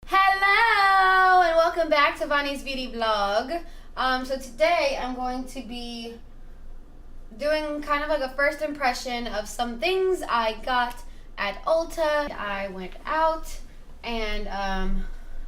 Hello and welcome back to Vani'sVeautyVlog. So today I'm going to be doing kind of like a first impression of some things I got at Ulta. I went out and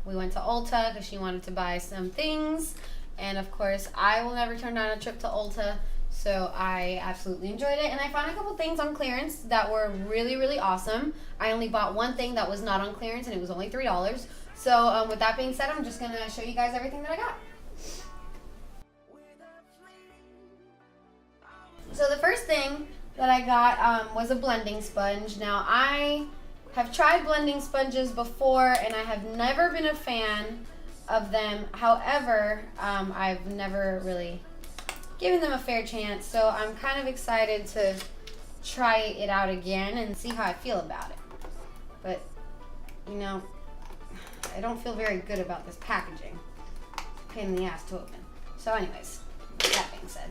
we went to Ulta because she wanted to buy some things, and of course I will never turn down a trip to Ulta, so I absolutely enjoyed it. And I found a couple things on clearance that were really awesome. I only bought one thing that was not on clearance and it was only $3. So with that being said, I'm just going to show you guys everything that I got. So the first thing that I got was a blending sponge. Now I have tried blending sponges before and I have never been a fan of them. However, I've never really given them a fair chance. So I'm kind of excited to try it out again and see how I feel about it. But, you know, I don't feel very good about this packaging. Pain in the ass to open. So anyways, that being said.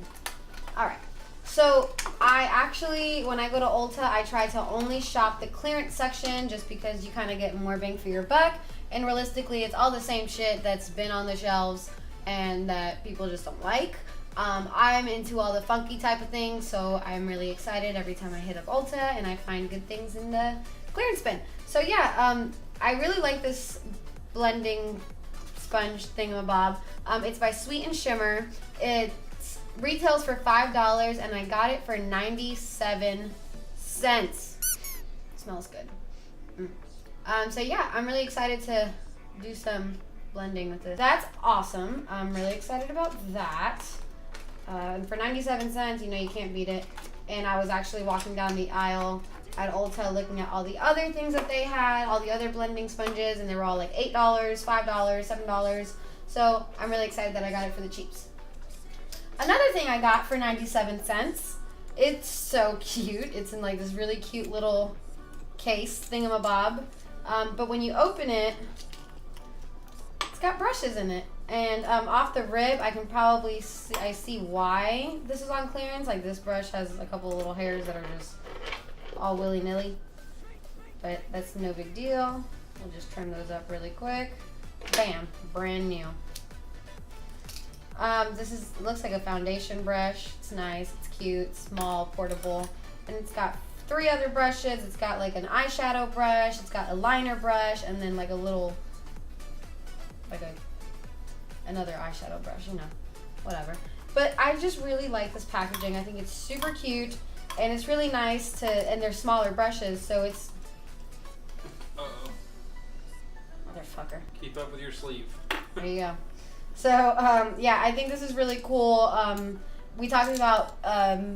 Alright. So I actually, when I go to Ulta, I try to only shop the clearance section just because you kind of get more bang for your buck. And realistically, it's all the same shit that's been on the shelves and that people just don't like. I'm into all the funky type of things, so I'm really excited every time I hit up Ulta and I find good things in the clearance bin. So yeah, I really like this blending sponge thingamabob. It's by Sweet and Shimmer. It retails for $5 and I got it for 97 cents. Smells good. So yeah, I'm really excited to do some blending with this. That's awesome. I'm really excited about that. And for 97 cents, you know, you can't beat it. And I was actually walking down the aisle at Ulta looking at all the other things that they had, all the other blending sponges, and they were all like $8, $5, $7. So I'm really excited that I got it for the cheaps. Another thing I got for 97 cents, it's so cute. It's in like this really cute little case thingamabob. But when you open it, it's got brushes in it. And off the rib, I can probably see, I see why this is on clearance. Like this brush has a couple of little hairs that are just all willy-nilly. But that's no big deal. We'll just trim those up really quick. Bam, brand new. This looks like a foundation brush. It's nice, it's cute, small, portable. And it's got 3 other brushes. It's got like an eyeshadow brush, it's got a liner brush, and then like a little, like another eyeshadow brush, you know, whatever. But I just really like this packaging. I think it's super cute and it's really nice to, and they're smaller brushes, so it's, Uh-oh. motherfucker. Keep up with your sleeve. There you go. So, yeah, I think this is really cool. We talked about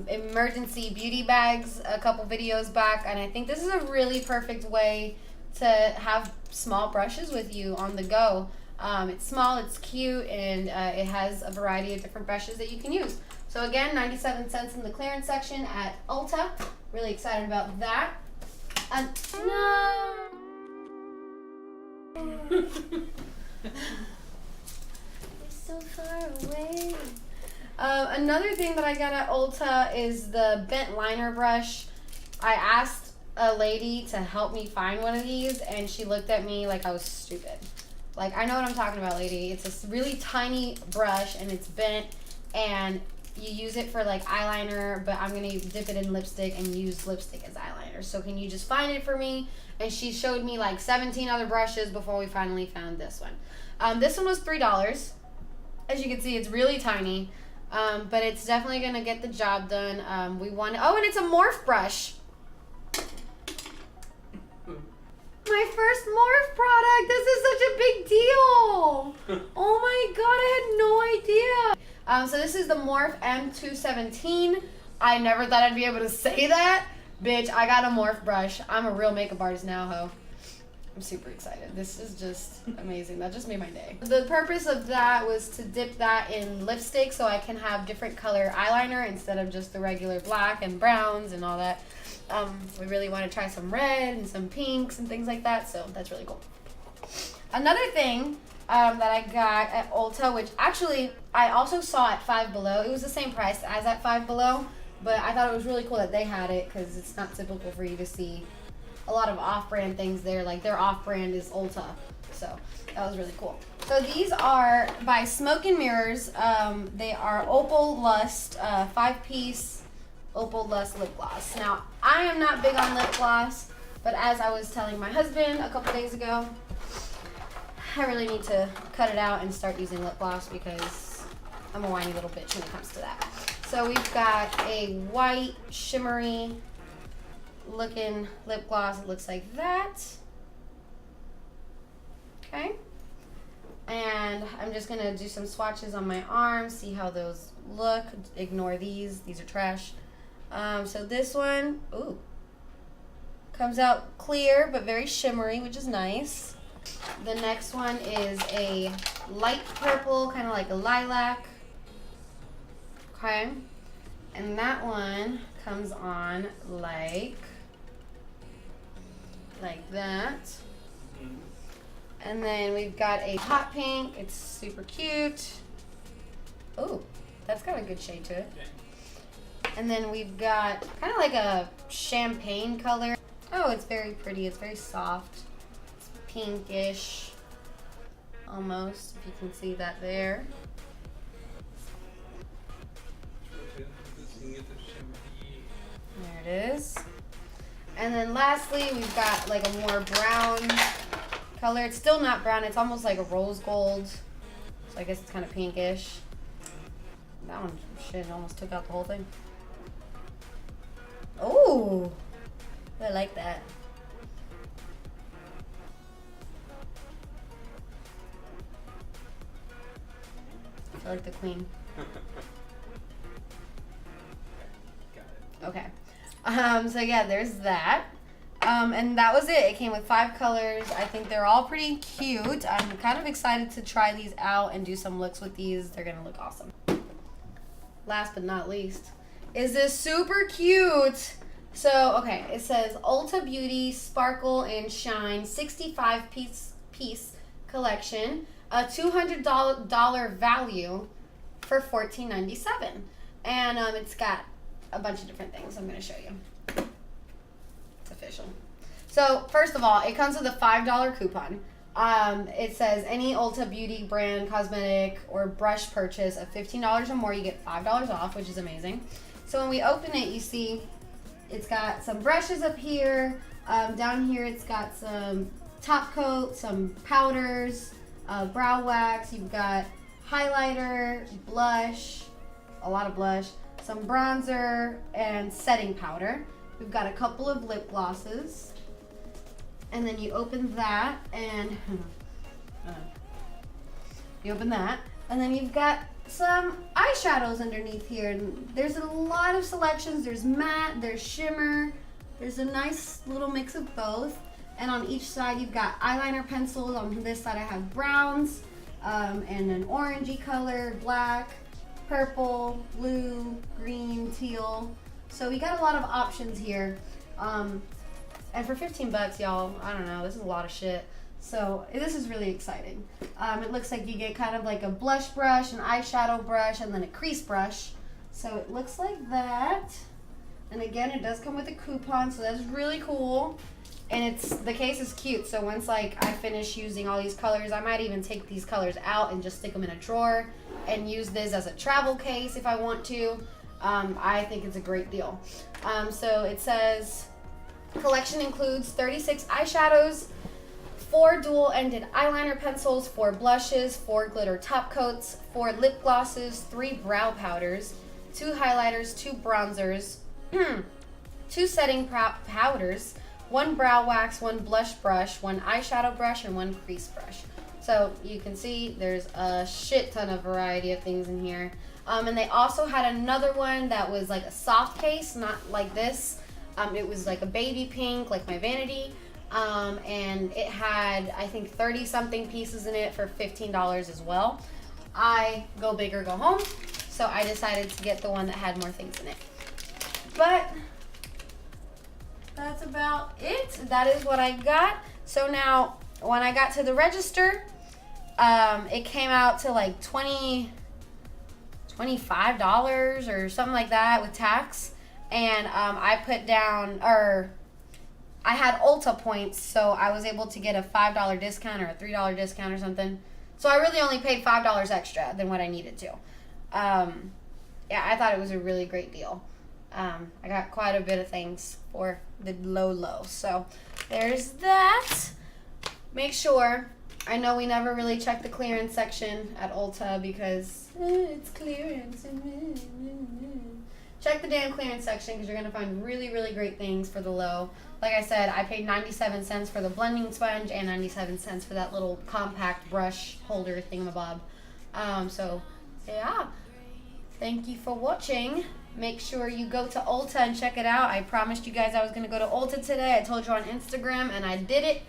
emergency beauty bags a couple videos back, and I think this is a really perfect way to have small brushes with you on the go. It's small, it's cute, and it has a variety of different brushes that you can use. So again, 97 cents in the clearance section at Ulta. Really excited about that. No! So far away. Another thing that I got at Ulta is the bent liner brush. I asked a lady to help me find one of these and she looked at me like I was stupid. Like, I know what I'm talking about, lady. It's a really tiny brush and it's bent and you use it for like eyeliner, but I'm gonna dip it in lipstick and use lipstick as eyeliner. So can you just find it for me? And she showed me like 17 other brushes before we finally found this one. This one was $3. As you can see, it's really tiny, but it's definitely going to get the job done. Oh, and it's a morph brush. My first morph product. This is such a big deal. Oh my god, I had no idea. So this is the Morph M217. I never thought I'd be able to say that. Bitch, I got a morph brush. I'm a real makeup artist now, ho. I'm super excited. This is just amazing. That just made my day. The purpose of that was to dip that in lipstick so I can have different color eyeliner instead of just the regular black and browns and all that. We really want to try some red and some pinks and things like that, so that's really cool. Another thing that I got at Ulta, which actually I also saw at Five Below. It was the same price as at Five Below, but I thought it was really cool that they had it because it's not typical for you to see a lot of off-brand things there. Like their off-brand is Ulta. So that was really cool. So these are by Smoke and Mirrors. They are Opal Lust 5-piece Opal Lust lip gloss. Now, I am not big on lip gloss, but as I was telling my husband a couple days ago, I really need to cut it out and start using lip gloss because I'm a whiny little bitch when it comes to that. So we've got a white shimmery looking lip gloss. It looks like that. Okay. And I'm just gonna do some swatches on my arm, see how those look. Ignore these are trash. So this one, ooh, comes out clear but very shimmery, which is nice. The next one is a light purple, kind of like a lilac. Okay. And that one comes on like that. And then we've got a hot pink. It's super cute. Oh, that's got a good shade to it. And then we've got kind of like a champagne color. Oh, it's very pretty. It's very soft. It's pinkish, almost, if you can see that there. There it is. And then lastly, we've got like a more brown color. It's still not brown. It's almost like a rose gold. So I guess it's kind of pinkish. That one, shit, almost took out the whole thing. Oh, I like that. I feel like the queen. Okay. So yeah, there's that. And that was it. It came with 5 colors. I think they're all pretty cute. I'm kind of excited to try these out and do some looks with these. They're gonna look awesome. Last but not least is this super cute. So, okay, it says Ulta Beauty Sparkle and Shine 65-piece collection. A $200 value for $14.97. And it's got a bunch of different things I'm going to show you. It's official. So, first of all, it comes with a $5 coupon. It says any Ulta Beauty brand cosmetic or brush purchase of $15 or more, you get $5 off, which is amazing. So when we open it, you see it's got some brushes up here. Down here, it's got some top coat, some powders, brow wax. You've got highlighter, blush, a lot of blush, some bronzer, and setting powder. We've got a couple of lip glosses. And then you open that, and and then you've got some eyeshadows underneath here. And there's a lot of selections. There's matte, there's shimmer, there's a nice little mix of both. And on each side, you've got eyeliner pencils. On this side, I have browns, and an orangey color, black, purple, blue, green, teal. So we got a lot of options here. And for 15 bucks, y'all, I don't know, this is a lot of shit. So this is really exciting. It looks like you get kind of like a blush brush, an eyeshadow brush, and then a crease brush. So it looks like that. And again, it does come with a coupon, so that's really cool. And the case is cute, so once like I finish using all these colors, I might even take these colors out and just stick them in a drawer and use this as a travel case if I want to. I think it's a great deal. So it says, collection includes 36 eyeshadows, 4 dual-ended eyeliner pencils, 4 blushes, 4 glitter top coats, 4 lip glosses, 3 brow powders, 2 highlighters, 2 bronzers, 2 setting powders, 1 brow wax, 1 blush brush, 1 eyeshadow brush, and 1 crease brush. So you can see there's a shit ton of variety of things in here. And they also had another one that was like a soft case, not like this. It was like a baby pink, like my vanity. And it had, I think, 30-something pieces in it for $15 as well. I go big or go home, so I decided to get the one that had more things in it. But that's about it. That is what I got. So now, when I got to the register, it came out to like $25 or something like that with tax. And I put down, or I had Ulta points, so I was able to get a $5 discount or a $3 discount or something. So I really only paid $5 extra than what I needed to. Yeah, I thought it was a really great deal. I got quite a bit of things for the low. So there's that. Make sure, I know we never really check the clearance section at Ulta because it's clearance. Check the damn clearance section because you're going to find really, really great things for the low. Like I said, I paid 97 cents for the blending sponge and 97 cents for that little compact brush holder thingamabob. So, yeah. Thank you for watching. Make sure you go to Ulta and check it out. I promised you guys I was going to go to Ulta today. I told you on Instagram, and I did it.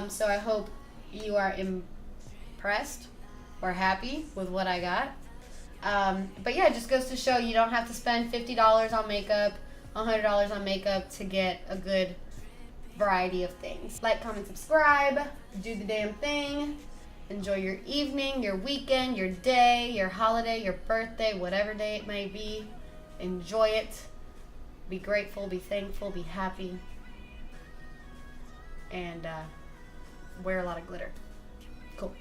So I hope you are impressed or happy with what I got. But yeah, it just goes to show you don't have to spend $50 on makeup, $100 on makeup to get a good variety of things. Like, comment, subscribe, do the damn thing. Enjoy your evening, your weekend, your day, your holiday, your birthday, whatever day it may be. Enjoy it. Be grateful, be thankful, be happy. And wear a lot of glitter. Cool.